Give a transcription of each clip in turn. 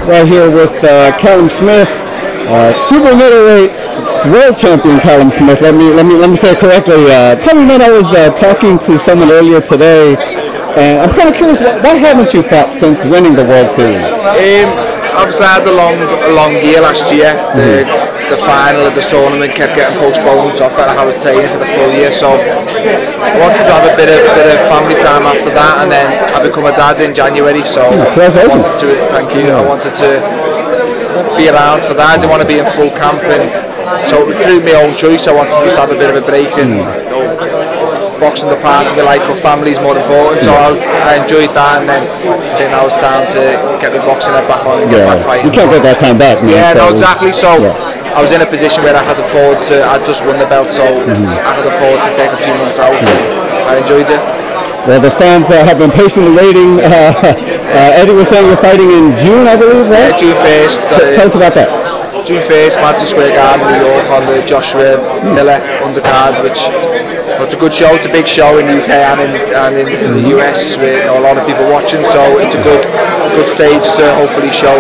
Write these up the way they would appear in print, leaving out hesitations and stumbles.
Right here with Callum Smith, super middleweight world champion Callum Smith. Let me say it correctly. Tell me, man, I was talking to someone earlier today, and I'm kind of curious. Why haven't you fought since winning the World Series? Obviously, I had a long year last year. The final of the tournament kept getting postponed, so I felt like I was training for the full year. So I wanted to have a bit of family time after that, and then I become a dad in January. So I wanted to, thank you. I wanted to be around for that. I didn't want to be in full camp, and so it was through my own choice. I wanted to just have a bit of a break, and boxing the part of my life, but family is more important. So I enjoyed that, and then now it's time to get my boxing head back on and get back fighting. You can't get that time back, man. Yeah, no, exactly. So I was in a position where I could afford to. I just won the belt, so I could afford to take a few months out. I enjoyed it. Well, the fans have been patiently waiting. Eddie was saying you're fighting in June, I believe, right? Yeah, June 1st. Tell us about that. June 1st, Madison Square Garden, New York, on the Joshua Miller undercard, which it's a good show. It's a big show in the UK and in the US with a lot of people watching. So it's a good stage to hopefully show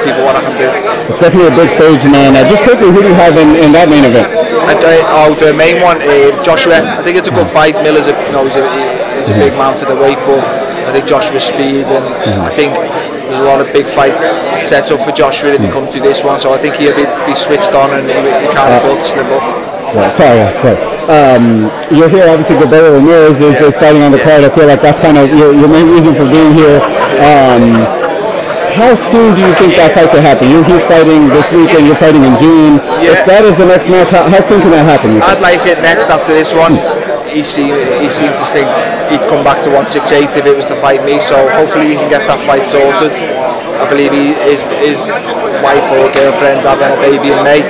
people what I can do. It's definitely a big stage, man. Just quickly, who do you have in that main event? The main one, Joshua. I think it's a good fight. Miller's he's a big man for the weight, but I think Joshua's speed, and I think there's a lot of big fights set up for Joshua if he comes through this one. So I think he'll be switched on, and he can't afford to slip up. Sorry. You're here, obviously. Gilberto Ramirez is fighting on the card. I feel like that's kind of your main reason for being here. How soon do you think that fight could happen? He's fighting this weekend, you're fighting in June. If that is the next match, how soon can that happen? I'd like it next after this one. He seems to think he'd come back to 168 if it was to fight me, so hopefully we can get that fight sorted. I believe his wife or girlfriend's having a baby in May,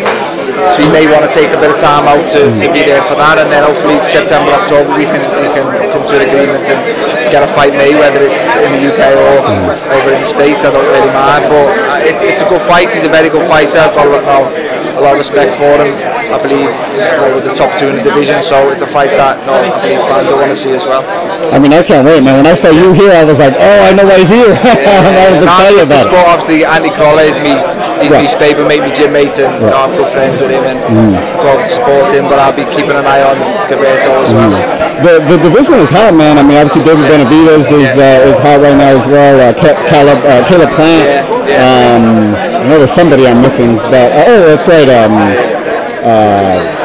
so he may want to take a bit of time out to be there for that, and then hopefully September, October we can come to an agreement and get a fight made, whether it's in the UK or over in the States. I don't really mind, but it's a good fight. He's a very good fighter. I've got a lot of respect for him. I believe we're the top two in the division, so it's a fight that I believe fans will want to see as well. I mean, I can't wait, man. When I saw you here, I was like, oh, I know why he's here. I was excited about it. Obviously, Andy Crawley is me. He's my stable mate, my gym mate, and I'm good friends with him and go over to support him, but I'll be keeping an eye on Gilberto as well. The division is hot, man. I mean, obviously David Benavidez is hot right now as well. Caleb Plant. I know there's somebody I'm missing. That's right.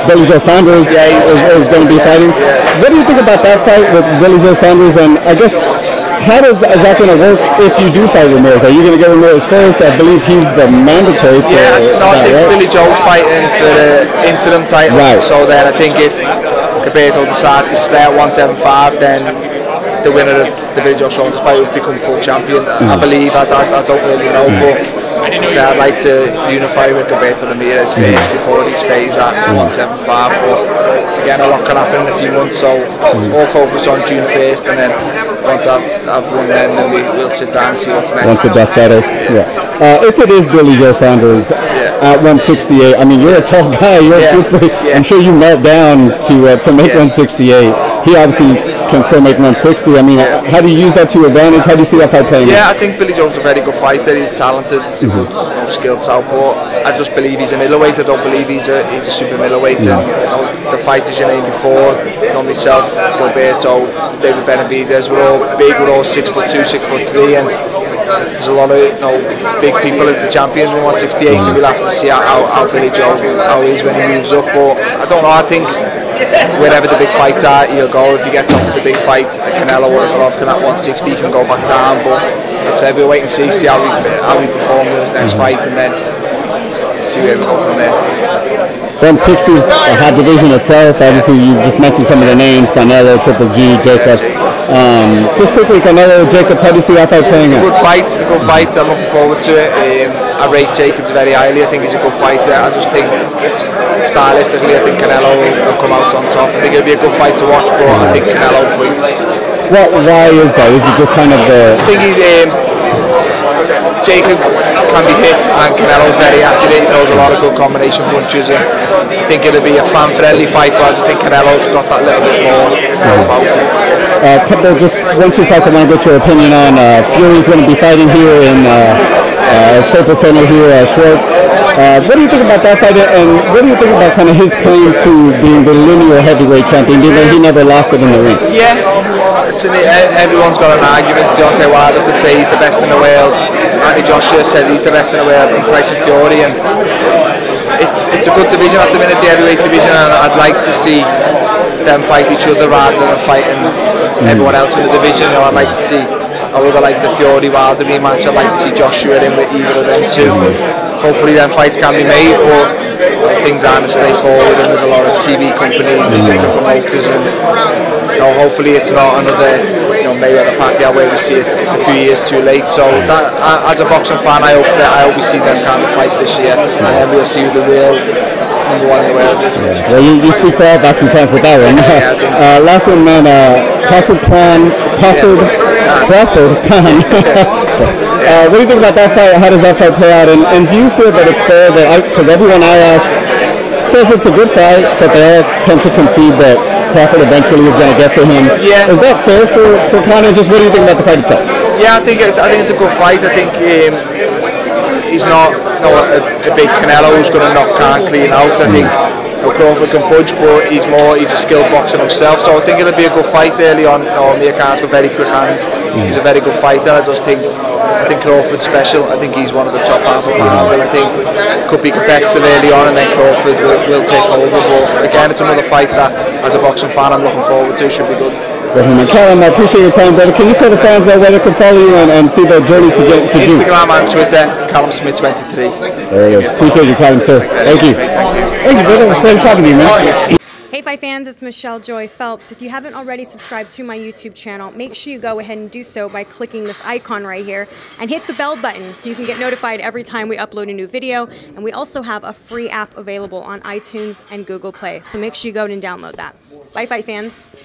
Billy Joe Saunders is going to be fighting. What do you think about that fight with Billy Joe Saunders? And I guess, how is that going to work if you do fight Ramirez? Are you going to get Ramirez first? I believe he's the mandatory for I think Billy Joe's fighting for the interim title. Right. So then I think if Gilberto decides to stay at 175, then the winner of the Billy Joe Saunders fight would become full champion. I believe. I don't really know, but I'd like to unify with Gilberto Ramirez first before he stays at 175. But again, a lot can happen in a few months, so all focus on June 1st, and then once I've won, then we'll sit down and see what's next. Once the dust settles, if it is Billy Joe Saunders at 168, I mean, you're a tall guy. I'm sure you melt down to make 168. He obviously can still make 160. I mean, how do you use that to your advantage? How do you see that fight playing? I think Billy Joe's a very good fighter. He's talented. He's a good, skilled southpaw. I just believe he's a middleweight. I don't believe he's a super middleweight. The fighters you named before, myself, Gilberto, David Benavidez, we're all big. We're all 6'2", 6'3", and there's a lot of big people as the champions in 168. So we'll have to see how Billy Joe he is when he moves up. But I don't know. I think wherever the big fights are, he'll go. If he gets off with the big fight, Canelo or Golovkin at 160, he can go back down. But I said we'll wait and see how he performs in his next fight, and then see where we go from there. 160 is a hot division itself. Obviously, you just mentioned some of the names: Canelo, Triple G, Jacobs. Just quickly, Canelo, Jacobs. How do you see that fight playing out? It's a good fight. I'm looking forward to it. I rate Jacobs very highly. I think he's a good fighter. I just think stylistically, I think Canelo will come out on top. I think it'll be a good fight to watch, but I think Canelo wins. Why is that? Is it just kind of the? I think Jacobs can be hit, and Canelo's very accurate. He throws a lot of good combination punches, and I think it'll be a fan-friendly fight. But I just think Canelo's got that little bit more about him. Just 1-2 fights I want to get your opinion on. Fury's going to be fighting here in Circle Center here, Schwartz. What do you think about that fight, and what do you think about kind of his claim to being the lineal heavyweight champion, even though he never lost it in the ring? Yeah, listen, everyone's got an argument. Deontay Wilder could say he's the best in the world. Anthony Joshua said he's the best in the world, and Tyson Fury, and it's a good division at the minute, the heavyweight division, and I'd like to see them fight each other rather than fighting everyone else in the division. You know, I would have liked the Fury Wilder rematch. I'd like to see Joshua in with either of them too. Hopefully them fights can be made, but things aren't as straightforward, and there's a lot of TV companies and different promoters, and hopefully it's not another Mayweather Pacquiao where we see it a few years too late. So that, as a boxing fan, I hope we see them kind of fights this year, and then we'll see who the real number one in the world is. Yeah. Well, you speak for all boxing fans with that one. Last one, man. Crawford Khan. What do you think about that fight? How does that fight play out? And do you feel that it's fair that, because everyone I ask says it's a good fight, but they all tend to concede that Crawford eventually is going to get to him. Yeah. Is that fair for Conor? Just what do you think about the fight itself? Yeah, I think it's a good fight. I think he's not a big Canelo who's going to knock Khan clean out. I think Crawford can punch, but he's a skilled boxer himself. So I think it'll be a good fight early on. Amir Khan's got very quick hands. He's a very good fighter. I think Crawford's special. I think he's one of the top half of pound, and I think could be competitive early on, and then Crawford will take over. But again, it's another fight that, as a boxing fan, I'm looking forward to. Should be good. Callum, I appreciate your time, brother. Can you tell the fans where they can follow you and see the journey to get to June? Instagram and Twitter, Callum Smith 23. There it is. Appreciate you, Callum, sir. Thank you. Thank you, brother. It was a pleasure talking to you, man. Hey Fight fans, it's Michelle Joy Phelps. If you haven't already subscribed to my YouTube channel, make sure you go ahead and do so by clicking this icon right here and hit the bell button so you can get notified every time we upload a new video. And we also have a free app available on iTunes and Google Play, so make sure you go and download that. Bye Fight fans.